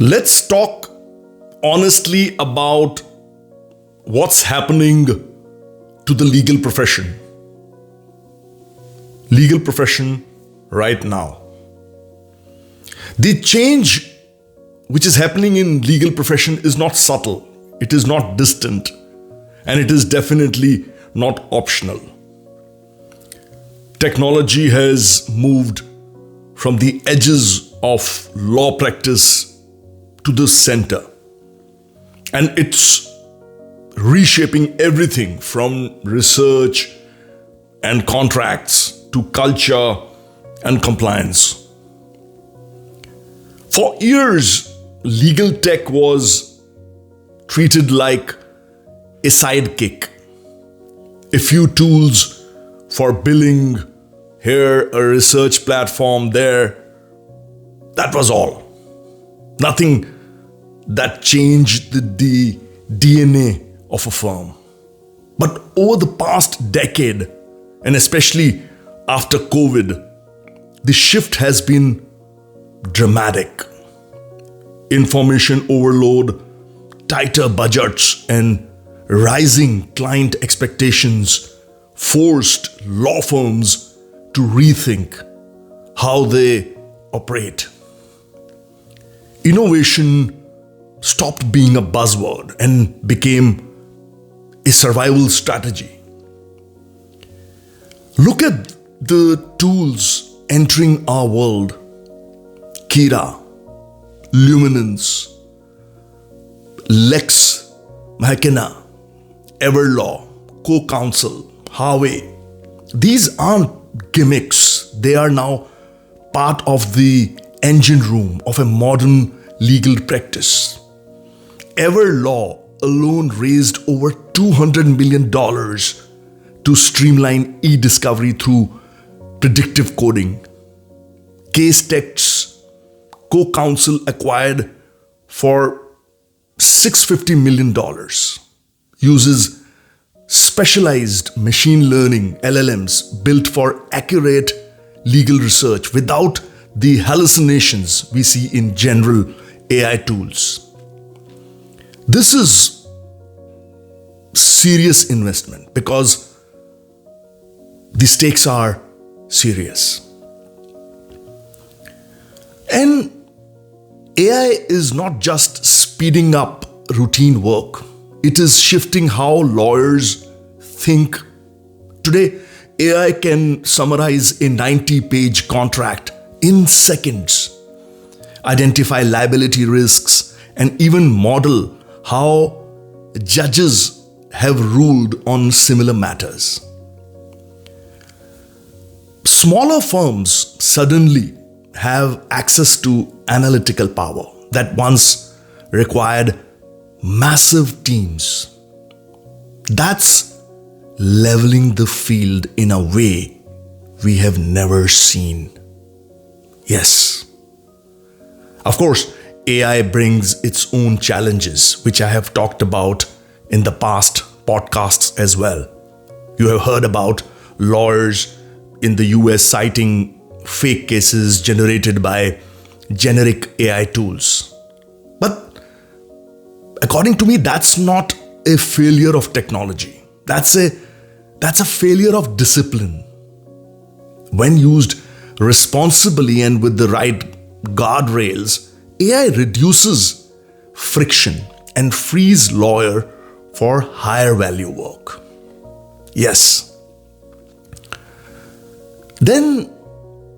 Let's talk honestly about what's happening to the legal profession. Legal profession right now. The change which is happening in legal profession is not subtle, it is not distant, and it is definitely not optional. Technology has moved from the edges of law practice to the center, and it's reshaping everything from research and contracts to culture and compliance. For years, legal tech was treated like a sidekick. A few tools for billing, here a research platform, there. That was all. Nothing that changed the DNA of a firm. But over the past decade, and especially after COVID, the shift has been dramatic. Information overload, tighter budgets, and rising client expectations forced law firms to rethink how they operate. Innovation stopped being a buzzword and became a survival strategy. Look at the tools entering our world. Kira, Luminance, Lex Machina, Everlaw, Co-Counsel, Harvey. These aren't gimmicks. They are now part of the engine room of a modern legal practice. Everlaw alone raised over $200 million to streamline e-discovery through predictive coding. Case texts Co-Counsel acquired for $650 million, uses specialized machine learning LLMs built for accurate legal research without the hallucinations we see in general AI tools. This is serious investment because the stakes are serious. And AI is not just speeding up routine work, it is shifting how lawyers think. Today, AI can summarize a 90-page contract in seconds, identify liability risks, and even model how judges have ruled on similar matters. Smaller firms suddenly have access to analytical power that once required massive teams. That's leveling the field in a way we have never seen. Yes. Of course, AI brings its own challenges, which I have talked about in the past podcasts as well. You have heard about lawyers in the US citing fake cases generated by generic AI tools. But according to me, that's not a failure of technology. That's a failure of discipline. When used responsibly and with the right guardrails, AI reduces friction and frees lawyer for higher value work. Yes. Then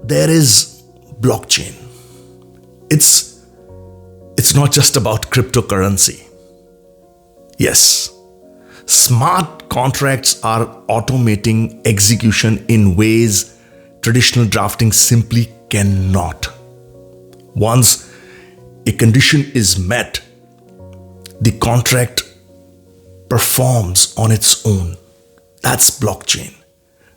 there is blockchain. It's not just about cryptocurrency. Yes. Smart contracts are automating execution in ways traditional drafting simply cannot. Once a condition is met, the contract performs on its own. That's blockchain.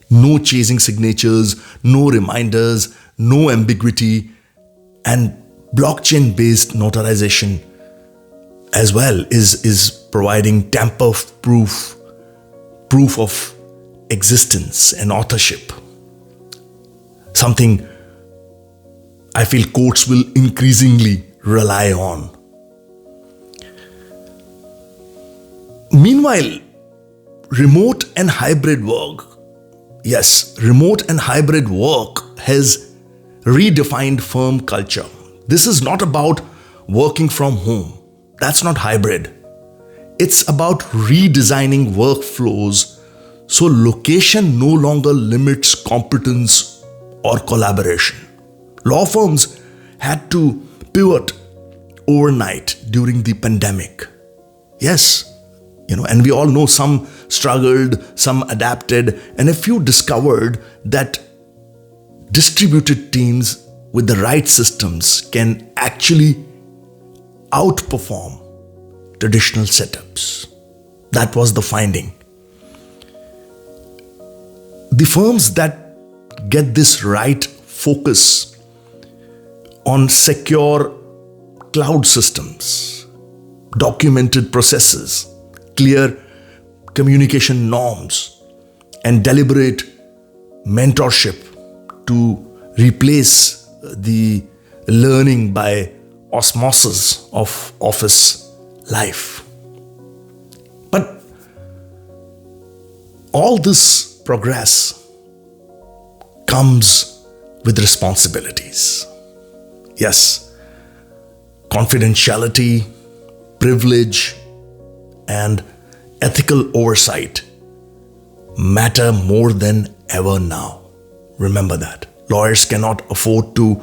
No chasing signatures, no reminders, no ambiguity, and blockchain-based notarization as well is providing tamper-proof proof of existence and authorship. Something I feel courts will increasingly rely on. Meanwhile, remote and hybrid work, yes, remote and hybrid work has redefined firm culture. This is not about working from home. That's not hybrid. It's about redesigning workflows so location no longer limits competence or collaboration. Law firms had to pivot overnight during the pandemic. Yes, and we all know some struggled, some adapted, and a few discovered that distributed teams with the right systems can actually outperform traditional setups. That was the finding. The firms that get this right focus on secure cloud systems, documented processes, clear communication norms, and deliberate mentorship to replace the learning by osmosis of office life. But all this progress comes with responsibilities. Yes, confidentiality, privilege, and ethical oversight matter more than ever now. Remember that. Lawyers cannot afford to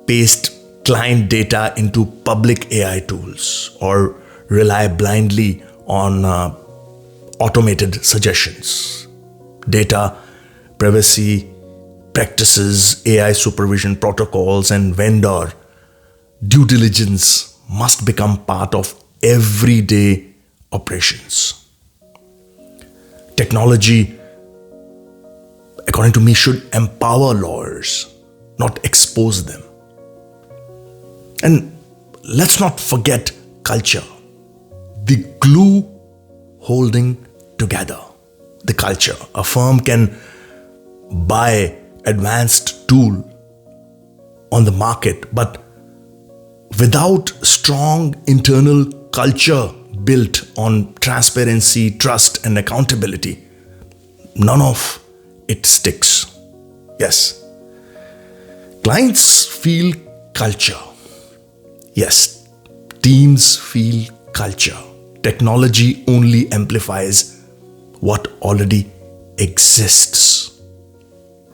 paste client data into public AI tools or rely blindly on automated suggestions. Data privacy practices, AI supervision protocols, and vendor due diligence must become part of everyday operations. Technology, according to me, should empower lawyers, not expose them. And let's not forget culture, the glue holding together the culture. A firm can buy advanced tool on the market, but without strong internal culture built on transparency, trust, and accountability, none of it sticks. Yes. Clients feel culture. Yes. Teams feel culture. Technology only amplifies what already exists.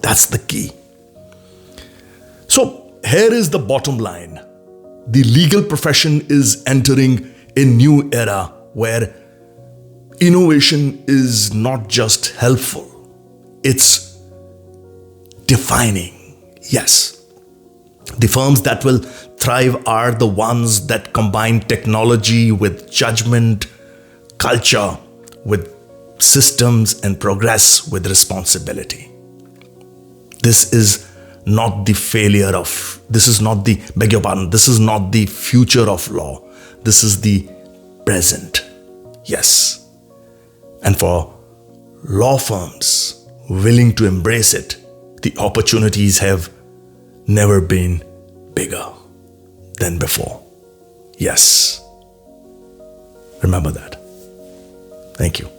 That's the key. So here is the bottom line. The legal profession is entering a new era where innovation is not just helpful, it's defining. Yes. The firms that will thrive are the ones that combine technology with judgment, culture with systems, and progress with responsibility. This is not the this is not the future of law. This is the present. Yes. And for law firms willing to embrace it, the opportunities have never been bigger than before. Yes. Remember that. Thank you.